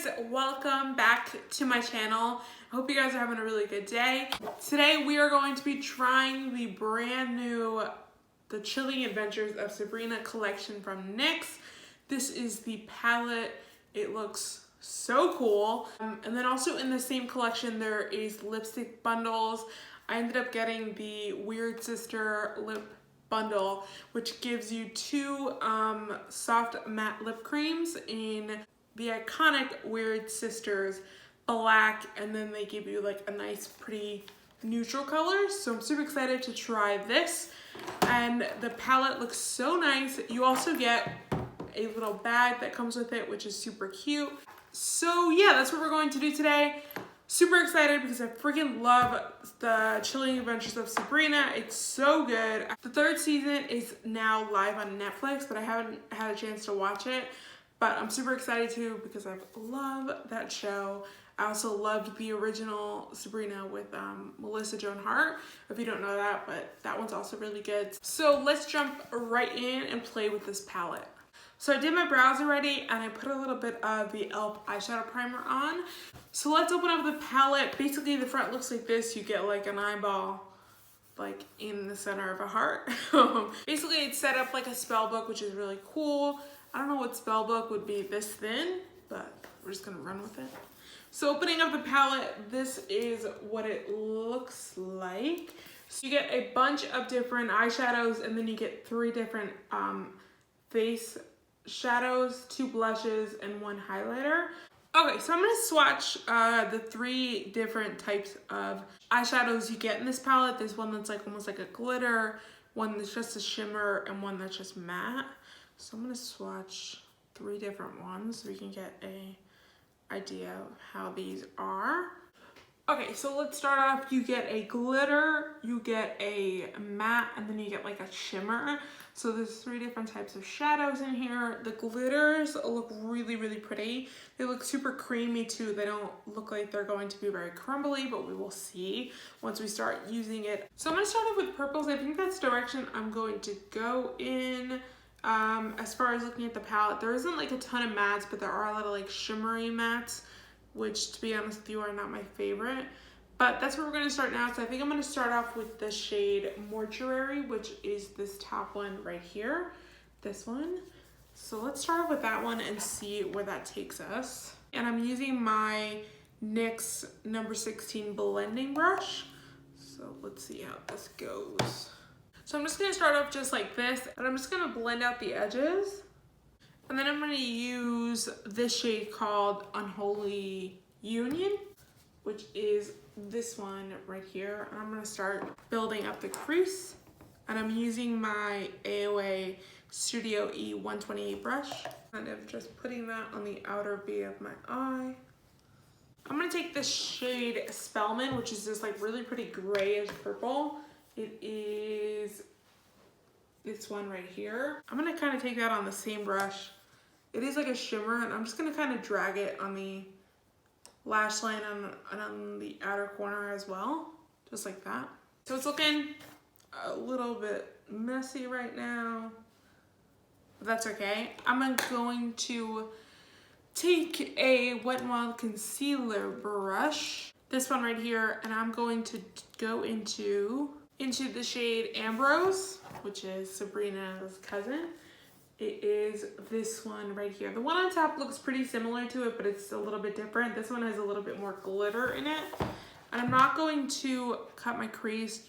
guys, welcome back to my channel. I hope you guys are having a really good day. Today we are going to be trying the brand new The Chilling Adventures of Sabrina collection from Nyx. This is the palette. It looks so cool. And then also in the same collection there is lipstick bundles. I ended up getting the Weird Sister lip bundle, which gives you two soft matte lip creams in the iconic Weird Sisters black, and then they give you like a nice pretty neutral color. So I'm super excited to try this, and the palette looks so nice. You also get a little bag that comes with it, which is super cute. So yeah, that's what we're going to do today. Super excited because I freaking love The Chilling Adventures of Sabrina. It's so good. The third season is now live on Netflix, but I haven't had a chance to watch it. But I'm super excited too because I love that show. I also loved the original Sabrina with Melissa Joan Hart, if you don't know that, but that one's also really good. So let's jump right in and play with this palette. So I did my brows already, and I put a little bit of the e.l.f. eyeshadow primer on. So let's open up the palette. Basically the front looks like this. You get like an eyeball like in the center of a heart. Basically it's set up like a spell book, which is really cool. I don't know what spell book would be this thin, but we're just gonna run with it. So opening up the palette, this is what it looks like. So you get a bunch of different eyeshadows, and then you get 3 different face shadows, 2 blushes, and 1 highlighter. Okay, so I'm gonna swatch the 3 different types of eyeshadows you get in this palette. There's one that's like almost like a glitter, one that's just a shimmer, and one that's just matte. So I'm gonna swatch 3 different ones so we can get a idea of how these are. Okay, so let's start off. You get a glitter, you get a matte, and then you get like a shimmer. So there's 3 different types of shadows in here. The glitters look really, really pretty. They look super creamy too. They don't look like they're going to be very crumbly, but we will see once we start using it. So I'm gonna start off with purples. I think that's the direction I'm going to go in. As far as looking at the palette, there isn't like a ton of mattes, but there are a lot of like shimmery mattes, which to be honest with you are not my favorite. But that's where we're gonna start now. So I think I'm gonna start off with the shade Mortuary, which is this top one right here, this one. So let's start off with that one and see where that takes us. And I'm using my NYX number 16 blending brush. So let's see how this goes. So I'm just gonna start off just like this, and I'm just gonna blend out the edges. And then I'm gonna use this shade called Unholy Union, which is this one right here. And I'm gonna start building up the crease. And I'm using my AOA Studio E 128 brush. Kind of just putting that on the outer V of my eye. I'm gonna take this shade Spellman, which is this like really pretty grayish purple. It is this one right here. I'm gonna kind of take that on the same brush. It is like a shimmer, and I'm just gonna kind of drag it on the lash line and on the outer corner as well, just like that. So it's looking a little bit messy right now, but that's okay. I'm going to take a Wet n Wild concealer brush, this one right here, and I'm going to go into the shade Ambrose, which is Sabrina's cousin. It is this one right here. The one on top looks pretty similar to it, but it's a little bit different. This one has a little bit more glitter in it. And I'm not going to cut my crease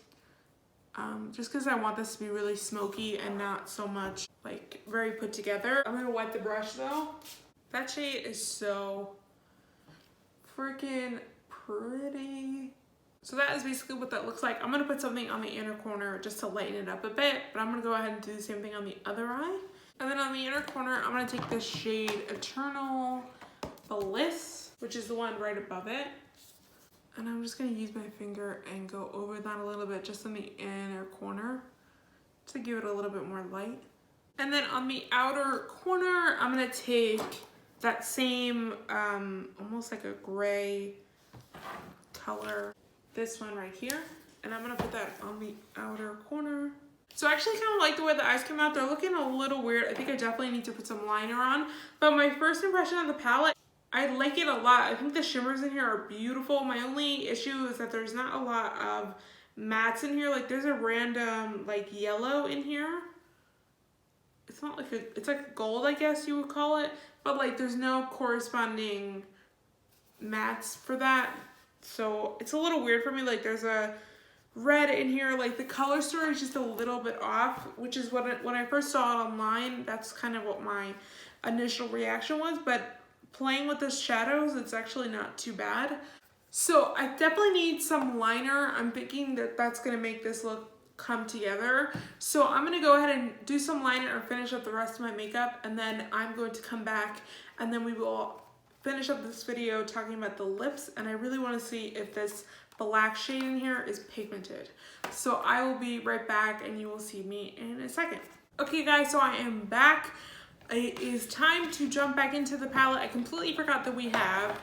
just because I want this to be really smoky and not so much like very put together. I'm gonna wet the brush though. That shade is so freaking pretty. So that is basically what that looks like. I'm gonna put something on the inner corner just to lighten it up a bit, but I'm gonna go ahead and do the same thing on the other eye. And then on the inner corner, I'm gonna take this shade Eternal Bliss, which is the one right above it. And I'm just gonna use my finger and go over that a little bit just on the inner corner to give it a little bit more light. And then on the outer corner, I'm gonna take that same, almost like a gray color, this one right here, and I'm gonna put that on the outer corner. So I actually kind of like the way the eyes came out. They're looking a little weird. I think I definitely need to put some liner on. But my first impression of the palette I like it a lot. I think the shimmers in here are beautiful. My only issue is that there's not a lot of mattes in here. Like there's a random like yellow in here. It's not like it's like gold, I guess you would call it, but like there's no corresponding mattes for that. So it's a little weird for me. Like there's a red in here, like the color story is just a little bit off, which is what when I first saw it online, that's kind of what my initial reaction was, but playing with the shadows, it's actually not too bad. So I definitely need some liner. I'm thinking that that's gonna make this look come together. So I'm gonna go ahead and do some liner or finish up the rest of my makeup, and then I'm going to come back and then we will finish up this video talking about the lips, and I really wanna see if this black shade in here is pigmented. So I will be right back and you will see me in a second. Okay guys, so I am back. It is time to jump back into the palette. I completely forgot that we have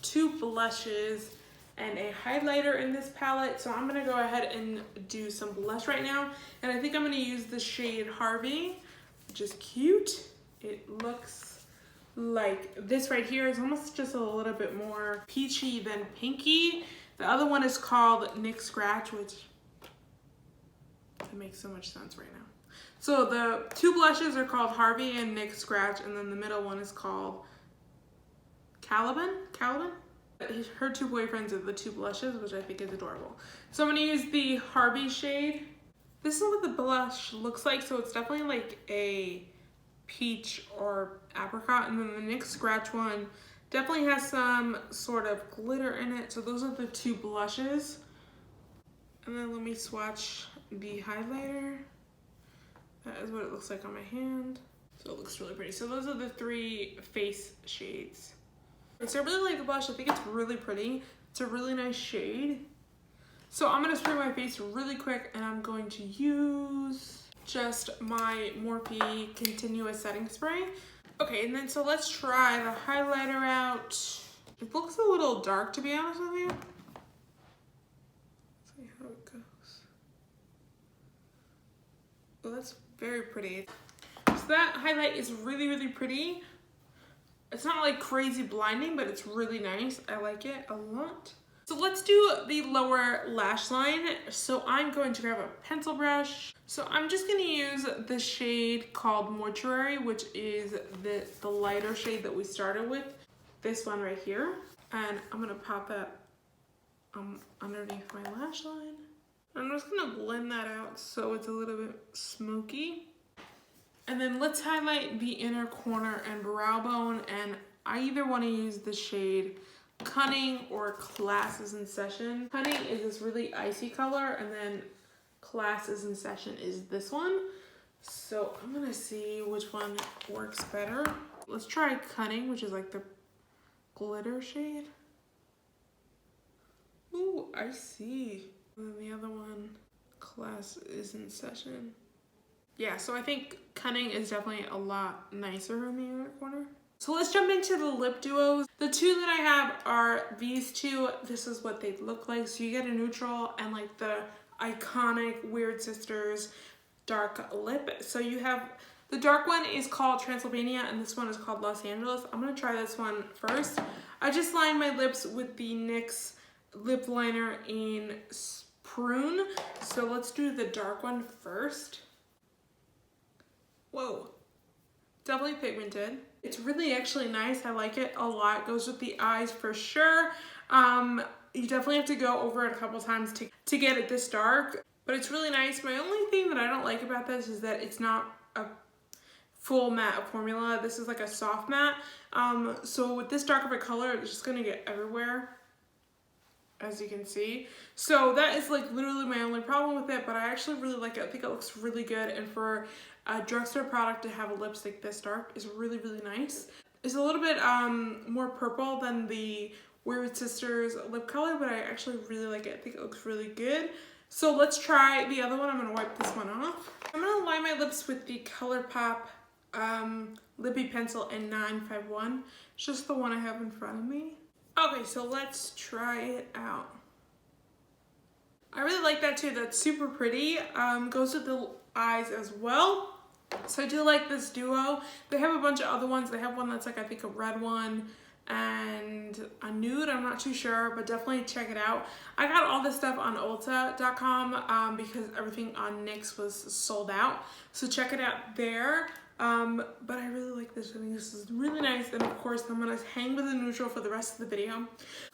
2 blushes and a highlighter in this palette. So I'm gonna go ahead and do some blush right now. And I think I'm gonna use the shade Harvey, which is cute. It looks like this right here is almost just a little bit more peachy than pinky. The other one is called Nyx Scratch, which it makes so much sense right now. So the 2 blushes are called Harvey and Nyx Scratch, and then the middle one is called Caliban? Her 2 boyfriends are the 2 blushes, which I think is adorable. So I'm gonna use the Harvey shade. This is what the blush looks like, so it's definitely like a peach or apricot, and then the Nyx Scratch one definitely has some sort of glitter in it. So those are the 2 blushes. And then let me swatch the highlighter. That is what it looks like on my hand. So it looks really pretty. So those are the 3 face shades. So I really like the blush. I think it's really pretty. It's a really nice shade. So I'm gonna spray my face really quick, and I'm going to use just my Morphe Continuous Setting Spray. Okay, and then so let's try the highlighter out. It looks a little dark, to be honest with you. Let's see how it goes. Oh, that's very pretty. So that highlight is really, really pretty. It's not like crazy blinding, but it's really nice. I like it a lot. So let's do the lower lash line. So I'm going to grab a pencil brush. So I'm just gonna use the shade called Mortuary, which is the lighter shade that we started with. This one right here. And I'm gonna pop that underneath my lash line. I'm just gonna blend that out so it's a little bit smoky. And then let's highlight the inner corner and brow bone, and I either want to use the shade Cunning or Class is in Session. Cunning is this really icy color, and then Class is in Session is this one. So I'm gonna see which one works better. Let's try Cunning, which is like the glitter shade. Ooh, I see. And then the other one, Class is in Session. Yeah, so I think Cunning is definitely a lot nicer in the inner corner. So let's jump into the lip duos. The 2 that I have are these 2. This is what they look like. So you get a neutral and like the iconic Weird Sisters dark lip. So you have, the dark one is called Transylvania and this one is called Los Angeles. I'm gonna try this one first. I just lined my lips with the NYX lip liner in Prune. So let's do the dark one first. Whoa, definitely pigmented. It's really actually nice. I like it a lot. It goes with the eyes for sure. You definitely have to go over it a couple times to get it this dark, but it's really nice. My only thing that I don't like about this is that it's not a full matte formula. This is like a soft matte. So with this dark of a color, it's just gonna get everywhere, as you can see. So that is like literally my only problem with it, but I actually really like it. I think it looks really good, and for a drugstore product to have a lipstick this dark is really, really nice. It's a little bit more purple than the Weird Sisters lip color, but I actually really like it. I think it looks really good. So let's try the other one. I'm gonna wipe this one off. I'm gonna line my lips with the ColourPop Lippy Pencil in 951. It's just the one I have in front of me. Okay, so let's try it out. I really like that too. That's super pretty. Goes with the eyes as well. So I do like this duo. They have a bunch of other ones. They have one that's like, I think, a red one, and a nude. I'm not too sure, but definitely check it out. I got all this stuff on Ulta.com because everything on Nyx was sold out. So check it out there. But I really like this. I think this is really nice. And of course, I'm gonna hang with the neutral for the rest of the video.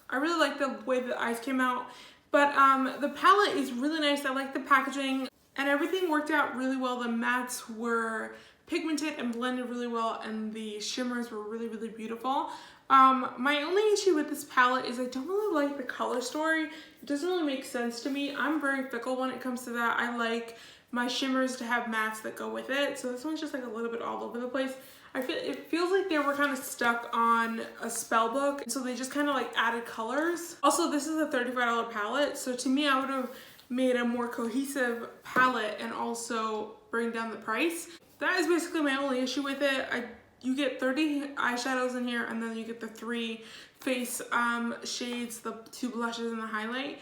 I really like the way the eyes came out. But the palette is really nice. I like the packaging and everything worked out really well. The mattes were pigmented and blended really well, and the shimmers were really, really beautiful. My only issue with this palette is I don't really like the color story. It doesn't really make sense to me. I'm very fickle when it comes to that. I like my shimmers to have mattes that go with it. So this one's just like a little bit all over the place. It feels like they were kind of stuck on a spell book, so they just kind of like added colors. Also, this is a $35 palette, so to me I would have made a more cohesive palette and also bring down the price. That is basically my only issue with it. You get 30 eyeshadows in here, and then you get the 3 face shades, the 2 blushes, and the highlight.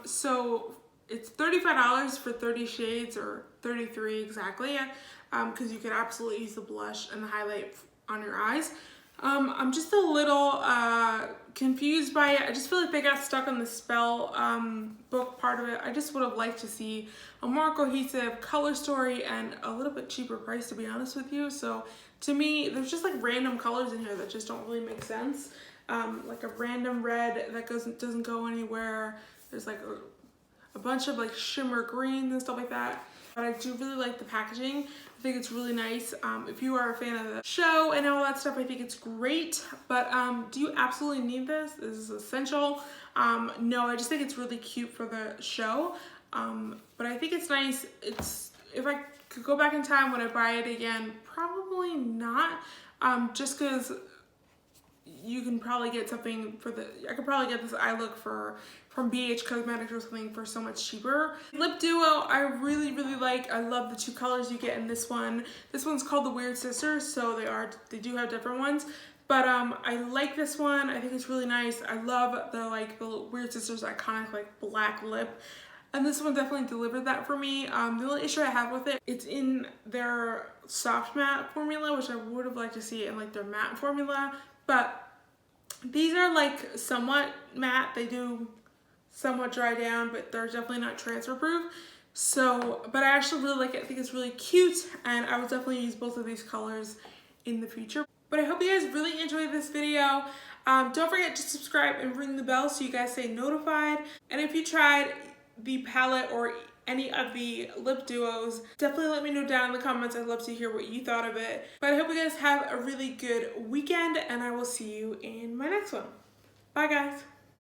So it's $35 for 30 shades, or 33 exactly, because you could absolutely use the blush and the highlight on your eyes. I'm just a little confused by it. I just feel like they got stuck on the spell book part of it. I just would have liked to see a more cohesive color story and a little bit cheaper price, to be honest with you. So to me, there's just like random colors in here that just don't really make sense. Like a random red that doesn't go anywhere. There's like a bunch of like shimmer greens and stuff like that. But I do really like the packaging. I think it's really nice. If you are a fan of the show and all that stuff, I think it's great. But do you absolutely need this? This is essential. No, I just think it's really cute for the show. But I think it's nice. If I could go back in time, would I buy it again? Probably not. Just because you can probably get something I could probably get this eye look from BH Cosmetics or something for so much cheaper. Lip duo, I really, really like. I love the 2 colors you get in this one. This one's called the Weird Sisters, so they do have different ones. But I like this one. I think it's really nice. I love the Weird Sisters iconic like black lip. And this one definitely delivered that for me. The only issue I have with it, it's in their soft matte formula, which I would have liked to see in like their matte formula. But these are like somewhat matte. They do somewhat dry down, but they're definitely not transfer proof. So, but I actually really like it. I think it's really cute, and I will definitely use both of these colors in the future. But I hope you guys really enjoyed this video. Don't forget to subscribe and ring the bell so you guys stay notified. And if you tried the palette or any of the lip duos, definitely let me know down in the comments. I'd love to hear what you thought of it. But I hope you guys have a really good weekend, and I will see you in my next one. Bye guys.